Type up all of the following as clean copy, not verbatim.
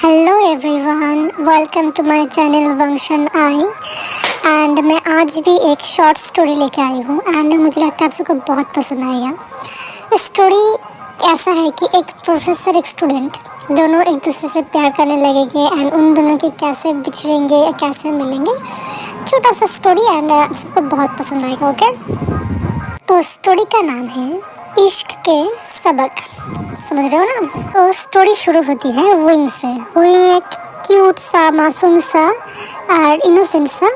Hello everyone, welcome to my channel वंशन आई। And मैं आज भी एक शॉर्ट स्टोरी लेके आई हूँ एंड मुझे लगता है आप सबको बहुत पसंद आएगा। स्टोरी ऐसा है कि एक प्रोफेसर एक स्टूडेंट दोनों एक दूसरे से प्यार करने लगेंगे एंड उन दोनों के कैसे बिछड़ेंगे या कैसे मिलेंगे। छोटा सा स्टोरी एंड आप सबको बहुत पसंद आएगा। ओके, तो स्टोरी का नाम है इश्क के सबक। समझ रहे हो ना? तो स्टोरी शुरू होती है विंग से। विंग एक क्यूट सा मासूम सा और इनोसेंट सा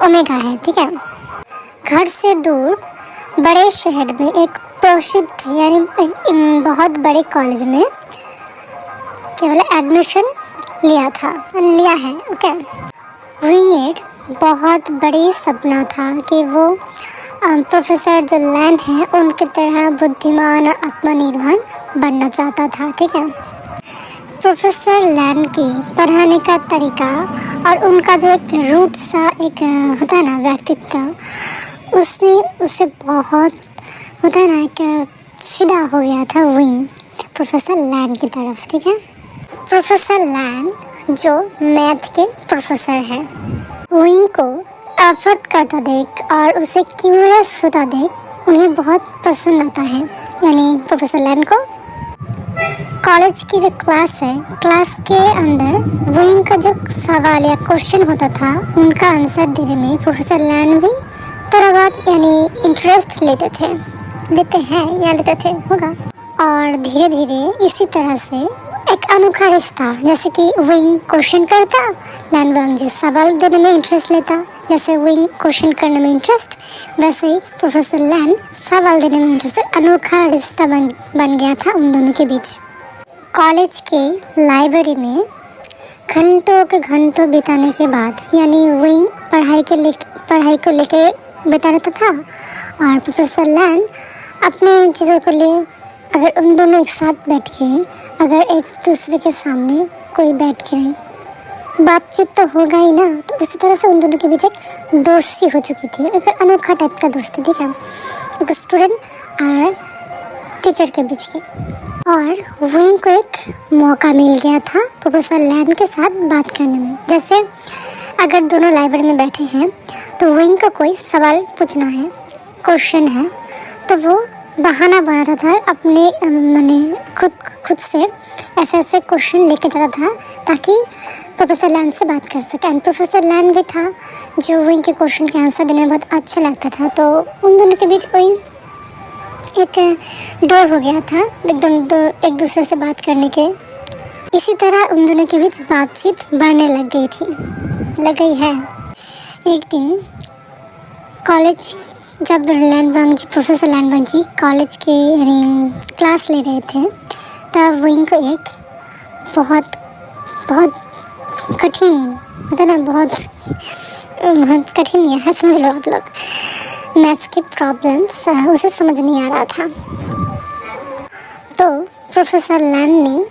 ओमेगा है, ठीक है। घर से दूर बड़े शहर में एक प्रसिद्ध यानी बहुत बड़े कॉलेज में केवल एडमिशन लिया है। ओके, विंग एक बहुत बड़ी सपना था कि वो प्रोफेसर जो लैन है उनकी तरह बुद्धिमान और आत्मनिर्भर बनना चाहता था, ठीक है। प्रोफेसर लैन की पढ़ाने का तरीका और उनका जो एक रूट सा एक होता है ना व्यक्तित्व, उसमें उसे बहुत होता है ना एक सीधा हो गया था विंग प्रोफेसर लैन की तरफ, ठीक है। प्रोफेसर लैन जो मैथ के प्रोफेसर है, विंग को एफर्ट करता देख और उसे क्यूरियस होता देख उन्हें बहुत पसंद आता है, यानी प्रोफेसर लैन को। कॉलेज की जो क्लास है, क्लास के अंदर विंग का जो सवाल या क्वेश्चन होता था उनका आंसर देने में प्रोफेसर लैन भी थोड़ा बहुत यानी इंटरेस्ट लेते थे होगा। और धीरे धीरे इसी तरह से एक अनोखा रिश्ता, जैसे कि विंग क्वेश्चन करता, लैन वांग जी सवाल देने में इंटरेस्ट लेता। जैसे विंग क्वेश्चन करने में इंटरेस्ट, वैसे ही प्रोफेसर लैन सवाल देने में इंटरेस्ट। अनोखा रिश्ता बन गया था उन दोनों के बीच। कॉलेज के लाइब्रेरी में घंटों के घंटों बिताने के बाद, यानी विंग पढ़ाई को लेके बिता रहता था और प्रोफेसर लैन अपने चीज़ों को लिए, अगर उन दोनों एक साथ बैठ के अगर एक दूसरे के सामने कोई बैठ के बातचीत तो होगा ही ना, तो इसी तरह से उन दोनों के बीच एक दोस्ती हो चुकी थी, एक अनोखा टाइप का दोस्ती, ठीक है, एक स्टूडेंट और टीचर के बीच की। और विंग को एक मौका मिल गया था प्रोफेसर लैन के साथ बात करने में। जैसे अगर दोनों लाइब्रेरी में बैठे हैं तो विंग को कोई सवाल पूछना है, क्वेश्चन है, तो वो बहाना बनाता था अपने खुद से ऐसे क्वेश्चन लेके जाता था ताकि प्रोफेसर लैन से बात कर सके। एंड प्रोफेसर लैन भी था जो विंग के क्वेश्चन के आंसर देने में बहुत अच्छा लगता था, तो उन दोनों के बीच कोई एक डर हो गया था एकदम एक दूसरे से बात करने के। इसी तरह उन दोनों के बीच बातचीत बढ़ने लग गई है। एक दिन कॉलेज जब प्रोफेसर लैन वांग जी कॉलेज के यानी क्लास ले रहे थे, तब विंग को एक बहुत कठिन होता ना, बहुत कठिन है, समझ लो आप लोग, मैथ्स की प्रॉब्लम्स उसे समझ नहीं आ रहा था। तो प्रोफेसर लैन ने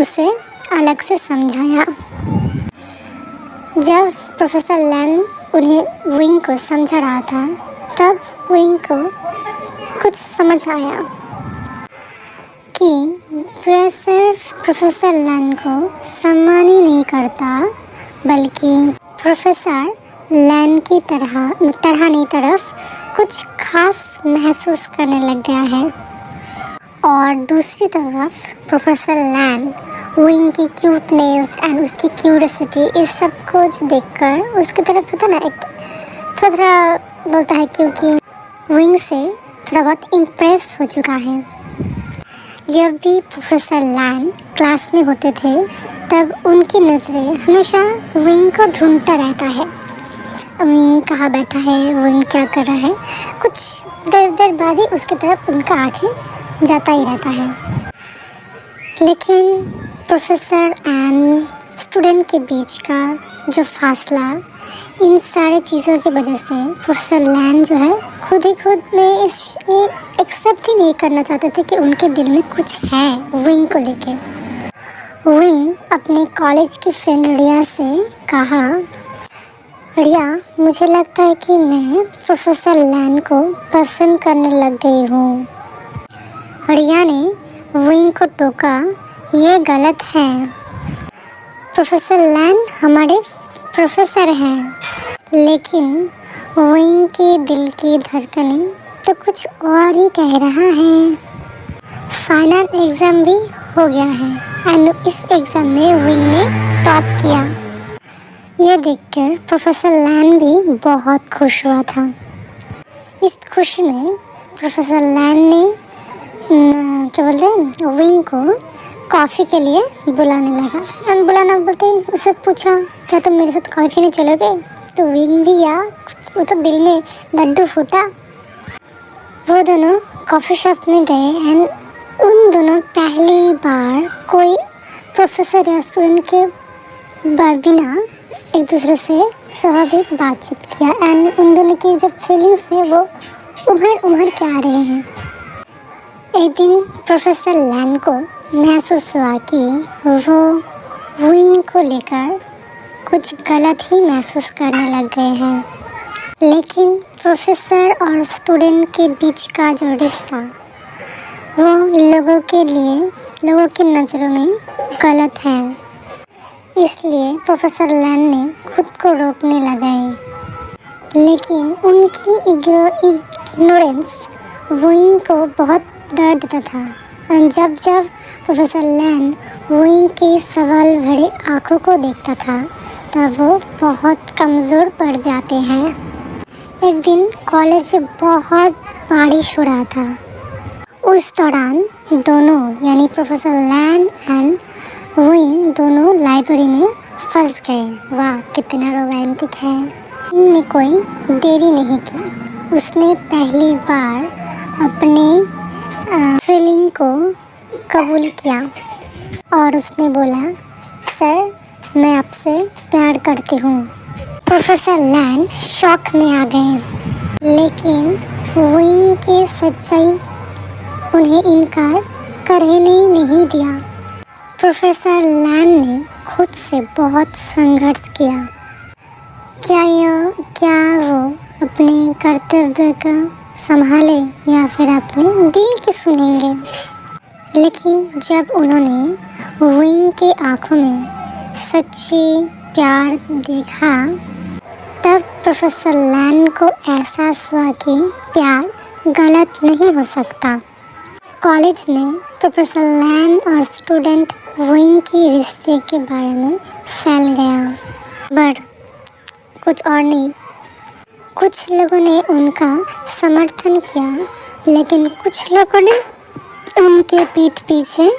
उसे अलग से समझाया। जब प्रोफेसर लैन उन्हें विंग को समझा रहा था, तब विंग को कुछ समझ आया कि वह सिर्फ प्रोफेसर लैन को सम्मान ही नहीं करता, बल्कि प्रोफेसर लैन की तरफ कुछ खास महसूस करने लग गया है। और दूसरी तरफ प्रोफेसर लैन विंग की क्यूटनेस एंड उसकी क्यूरियोसिटी, इस सब कुछ देखकर उसकी तरफ होता ना एक थोड़ा बोलता है, क्योंकि विंग से थोड़ा बहुत इम्प्रेस हो चुका है। जब भी प्रोफेसर लैन क्लास में होते थे तब उनकी नज़रें हमेशा विंग को ढूंढता रहता है। विंग कहाँ बैठा है, विंग क्या कर रहा है, कुछ देर बाद ही उसकी तरफ उनका आँखें जाता ही रहता है। लेकिन प्रोफेसर एंड स्टूडेंट के बीच का जो फासला, इन सारे चीज़ों की वजह से प्रोफेसर लैन जो है खुद में एक्सेप्ट ही नहीं करना चाहते थे कि उनके दिल में कुछ है विंग को लेके। विंग अपने कॉलेज की फ्रेंड रिया से कहा, रिया, मुझे लगता है कि मैं प्रोफेसर लैन को पसंद करने लग गई हूँ। रिया ने विंग को टोका, ये गलत है। प्रोफेसर लैन हमारे प्रोफेसर हैं, लेकिन विंग के दिल की धड़कनें तो कुछ और ही कह रहा है। फाइनल एग्ज़ाम भी हो गया है एंड इस एग्ज़ाम में विंग ने टॉप किया। यह देखकर प्रोफेसर लैन भी बहुत खुश हुआ था। इस खुशी में प्रोफेसर लैन ने क्या बोलते हैं विंग को कॉफ़ी के लिए बुलाने लगा। एंड बुलाना बोलते उससे पूछा, क्या तुम मेरे साथ कॉफ़ी नहीं चलोगे? तो विंग भी या वो तो दिल में लड्डू फूटा। वो दोनों कॉफ़ी शॉप में गए एंड उन दोनों पहली बार कोई प्रोफेसर या स्टूडेंट के बिना एक दूसरे से स्वाभाविक बातचीत किया एंड उन दोनों की जो फीलिंग्स है वो उभर के आ रहे हैं। एक दिन प्रोफेसर लैन को महसूस हुआ कि वो विंग को लेकर कुछ गलत ही महसूस करने लग गए हैं, लेकिन प्रोफेसर और स्टूडेंट के बीच का जो रिश्ता वो लोगों की नज़रों में गलत है। इसलिए प्रोफेसर लैन ने खुद को रोकने लगाए, लेकिन उनकी इग्नोरेंस विंग को बहुत दर्द देता था। और जब प्रोफेसर लैन विंग की सवाल भरे आँखों को देखता था तब वो बहुत कमज़ोर पड़ जाते हैं। एक दिन कॉलेज में बहुत बारिश हो रहा था। उस दौरान दोनों यानी प्रोफेसर लैन एंड विंग दोनों लाइब्रेरी में फंस गए। वाह, कितना रोमांटिक है। विंग ने कोई देरी नहीं की। उसने पहली बार अपने फीलिंग को कबूल किया और उसने बोला, सर मैं आपसे प्यार करती हूँ। प्रोफेसर लैन शॉक में आ गए, लेकिन विंग की सच्चाई उन्हें इनकार करने नहीं दिया। प्रोफेसर लैन ने खुद से बहुत संघर्ष किया। क्या वो अपने कर्तव्य का संभाले या फिर अपने दिल की सुनेंगे? लेकिन जब उन्होंने विंग के आँखों में सच्ची प्यार देखा तब प्रोफेसर लैन को एहसास हुआ कि प्यार गलत नहीं हो सकता। कॉलेज में प्रोफेसर लैन और स्टूडेंट विंग के रिश्ते के बारे में फैल गया, बट कुछ और नहीं। कुछ लोगों ने उनका समर्थन किया, लेकिन कुछ लोगों ने उनके पीठ पीछे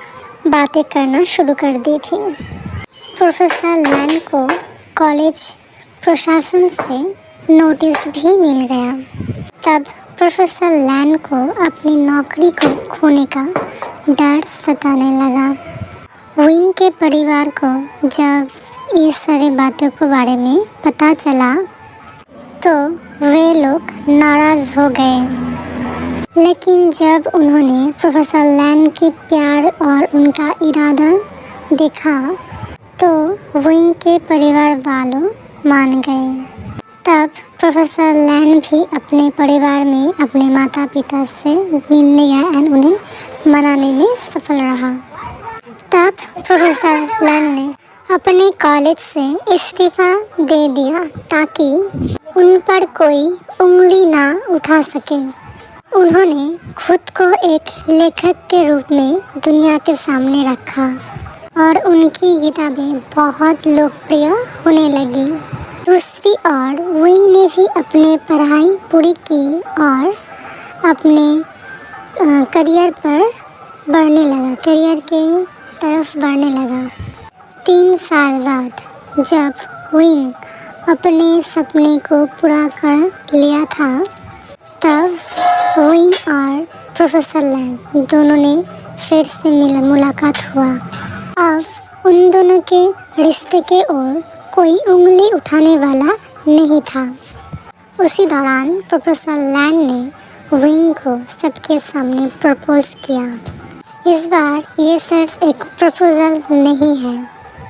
बातें करना शुरू कर दी थी। प्रोफेसर लैन को कॉलेज प्रशासन से नोटिस भी मिल गया। तब प्रोफेसर लैन को अपनी नौकरी को खोने का डर सताने लगा। विंग के परिवार को जब इस सारी बातों के बारे में पता चला तो वे लोग नाराज़ हो गए, लेकिन जब उन्होंने प्रोफेसर लैन के प्यार और उनका इरादा देखा तो विंग के परिवार वालों मान गए। तब प्रोफेसर लैन भी अपने परिवार में अपने माता पिता से मिलने गया और उन्हें मनाने में सफल रहा। तब प्रोफेसर लैन ने अपने कॉलेज से इस्तीफ़ा दे दिया ताकि उन पर कोई उंगली ना उठा सके। उन्होंने खुद को एक लेखक के रूप में दुनिया के सामने रखा और उनकी किताबें बहुत लोकप्रिय होने लगी। दूसरी ओर विंग ने भी अपनी पढ़ाई पूरी की और अपने करियर के तरफ बढ़ने लगा। 3 साल बाद जब विंग अपने सपने को पूरा कर लिया था तब विंग और प्रोफेसर लैन दोनों ने फिर से मुलाकात हुआ। अब उन दोनों के रिश्ते के ओर कोई उंगली उठाने वाला नहीं था। उसी दौरान प्रोफेसर लैन ने विंग को सबके सामने प्रपोज किया। इस बार ये सिर्फ एक प्रपोजल नहीं है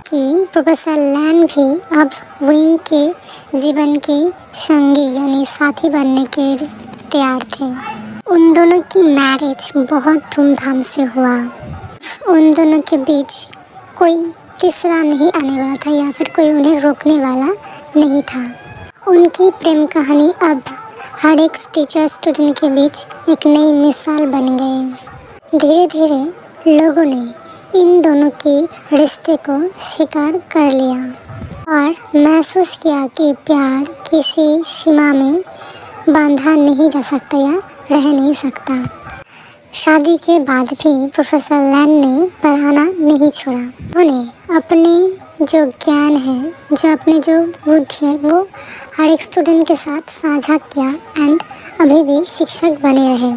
कि प्रोफेसर लैन भी अब विंग के जीवन के संगी यानी साथी बनने के तैयार थे। उन दोनों की मैरिज बहुत धूमधाम से हुआ। उन दोनों के बीच कोई तीसरा नहीं आने वाला था या फिर कोई उन्हें रोकने वाला नहीं था। उनकी प्रेम कहानी अब हर एक टीचर स्टूडेंट के बीच एक नई मिसाल बन गई। धीरे धीरे लोगों ने इन दोनों के रिश्ते को स्वीकार कर लिया और महसूस किया कि प्यार किसी सीमा में बांधा नहीं जा सकता या रह नहीं सकता। शादी के बाद भी प्रोफेसर लैन ने पढ़ाना नहीं छोड़ा। उन्हें अपने जो ज्ञान है, जो बुद्धि है, वो हर एक स्टूडेंट के साथ साझा किया एंड अभी भी शिक्षक बने रहे।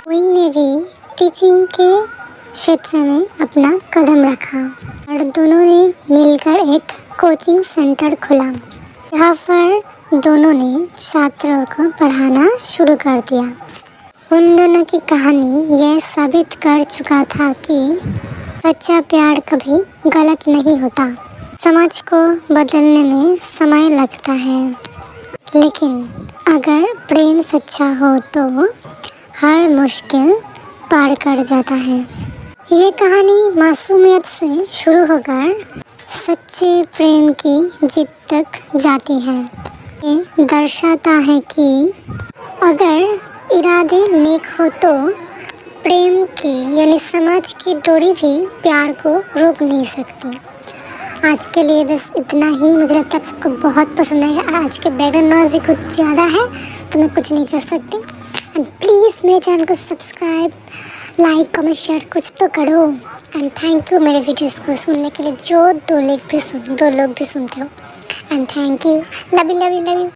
विंग ने भी टीचिंग के क्षेत्र में अपना कदम रखा और दोनों ने मिलकर एक कोचिंग सेंटर खोला। यहाँ पर दोनों ने छात्रों को पढ़ाना शुरू कर दिया। उन दोनों की कहानी यह साबित कर चुका था कि सच्चा प्यार कभी गलत नहीं होता। समाज को बदलने में समय लगता है, लेकिन अगर प्रेम सच्चा हो तो हर मुश्किल पार कर जाता है। यह कहानी मासूमियत से शुरू होकर सच्चे प्रेम की जीत तक जाती है। ये दर्शाता है कि अगर इरादे नेक हो तो प्रेम की यानी समाज की डोरी भी प्यार को रोक नहीं सकती। आज के लिए बस इतना ही। मुझे लगता है आप सबको बहुत पसंद आएगा। आज के बैकग्राउंड नॉइज़ भी कुछ ज़्यादा है तो मैं कुछ नहीं कर सकती। एंड प्लीज़ मेरे चैनल को सब्सक्राइब, लाइक, कमेंट, शेयर कुछ तो करो। एंड थैंक यू मेरे वीडियोस को सुनने के लिए, जो दो लोग भी सुनते हो। And thank you. Love you.